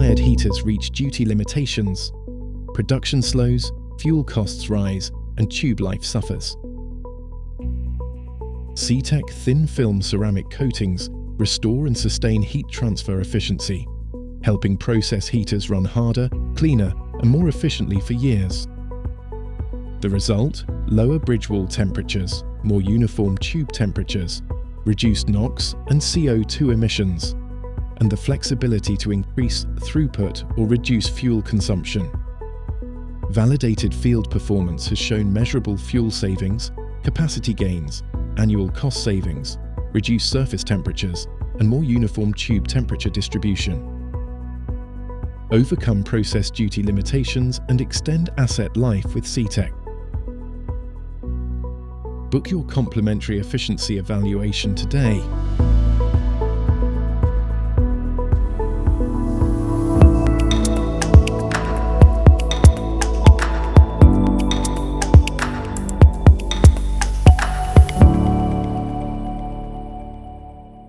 gas-fired heaters reach duty limitations, production slows, fuel costs rise, and tube life suffers. CTEK thin film ceramic coatings restore and sustain heat transfer efficiency, helping process heaters run harder, cleaner, and more efficiently for years. The result? Lower bridge wall temperatures, more uniform tube temperatures, reduced NOx and CO2 emissions, and the flexibility to increase throughput or reduce fuel consumption. Validated field performance has shown measurable fuel savings, capacity gains, annual cost savings, reduced surface temperatures, and more uniform tube temperature distribution. Overcome process duty limitations and extend asset life with CTEK. Book your complimentary efficiency evaluation today.